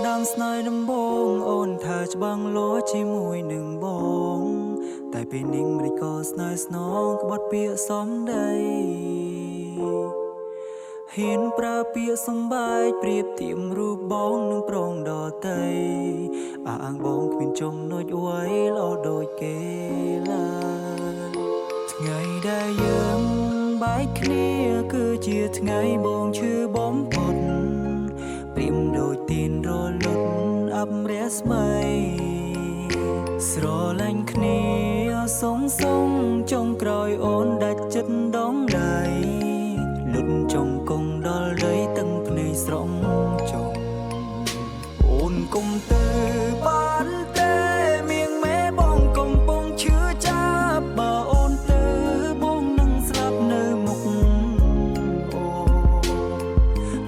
ដើមស្នេហ៍ដំបងអូនថាច្បាំងលោជាមួយនឹងបងតែពេលនាងមិនได้ក៏ស្នេហ៍ស្នងក្បត់ពាក្យសំដីហ៊ានប្រើពាក្យសំបែកប្រៀបធៀបរូបបងនឹងប្រងដតីអាងបងគ្មានចំណុចអ្វីល្អដូចគេឡើយថ្ងៃដែលយើងបែកគ្នាគឺជាថ្ងៃបងឈឺបំផុតព្រៀមដូចទៀនរលត់អាប់រស្មីស្រឡាញ់គ្នាសងចុងក្រោយអូនដាច់ចិត្តដងដៃលុតចង់គង់ដល់ដីទឹកភ្នែកស្រង់ចុងអូនគុំទៅបានទេមៀងម៉ែបងកំពុងឈឺចាប់បើអូនទៅបងនឹងស្លាប់នៅមុខអូ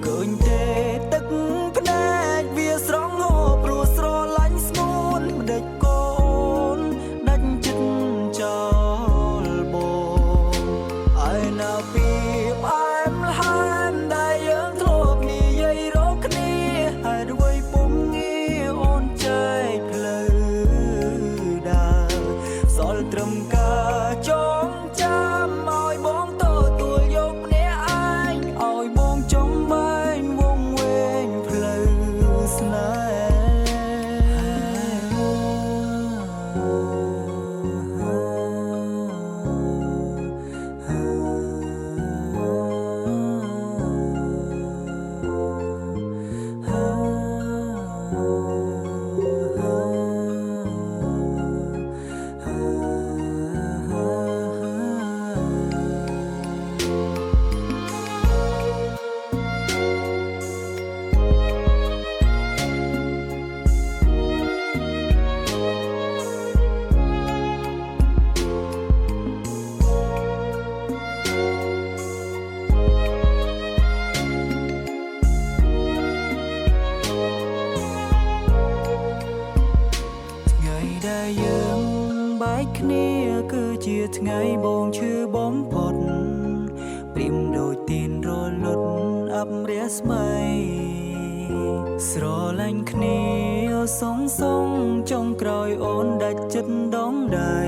ឃើញទេទឹកភ្នែកវាស្រង់ហូរព្រោះស្រឡាញ់ស្ងួនមិនដេចកូនដាច់ចិត្តចោលបងហើយណាពីអែមលហានដែលយើងធ្លាប់និយាយរកគ្នាហើយអ្វីពុំងាអូនចែកផ្លូវដើរសល់ត្រឹមការចងចាំឲ្យបងទទួលយកម្នាក់ឯងឲ្យបងចង់បែងវងវែងផ្លូវស្នេដែលយើងបែកគ្នាគឺជាថ្ងៃបងឈឺបំផុតព្រៀមដូចទៀនរលត់អាប់រស្មីស្រឡាញ់គ្នាសងចុងក្រោយអូនដាច់ចិត្តដងដៃ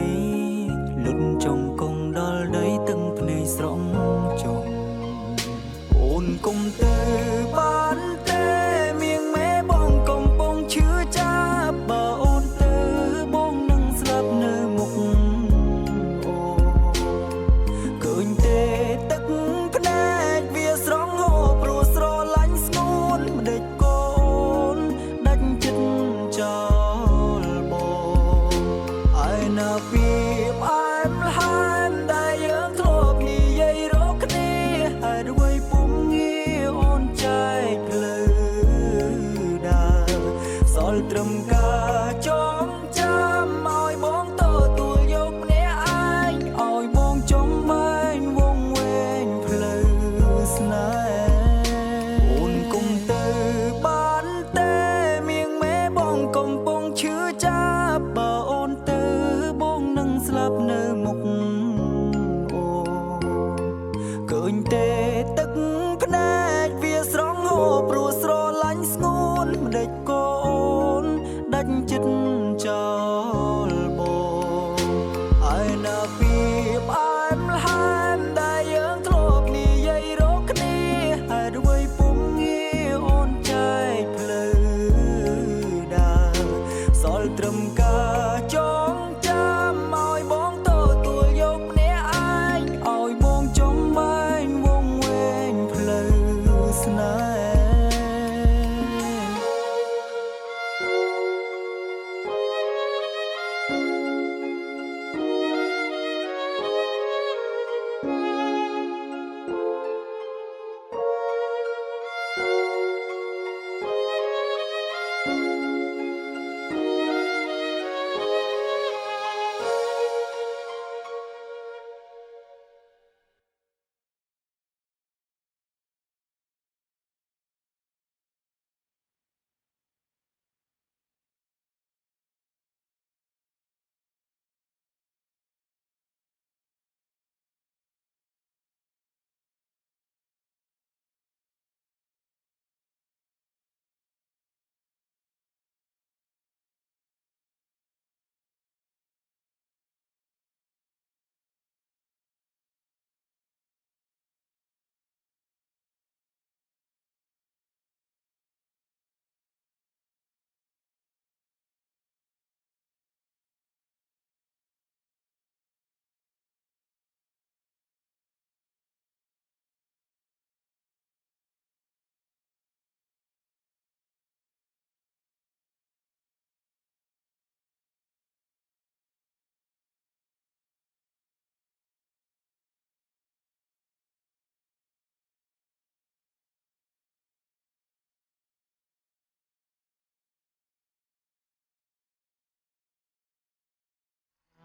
លុតចង់គង់ដល់ដីទឹកភ្នែកស្រង់ចុងអូនគុំទៅបានទេមៀងម៉ែបងកំពុងឈឺចាប់បើអូននៅមុខអូឃើញទេទឹកភ្នែកវាស្រង់ហូរព្រោះស្រឡាញ់ស្ងួនមិនដេចកូនដាច់ចិត្តចោលបងហើយណាពីអែមលហានដែលយើងធ្លាប់និយាយរកគ្នាហើយអ្វីពុំងាអូនចែកផ្លូវដើរសល់ត្រឹមការចងចាំឲ្យបងទទួលយកម្នាក់ឯងឲ្យបងចង់បែងវងវែងផ្លូវស្នេហ៍អូនគុំទៅបានទេមៀងម៉ែបងកំពុងឈឺចាប់បើអូនទៅបងនឹងស្លាប់នៅមុខអូឃើញទេ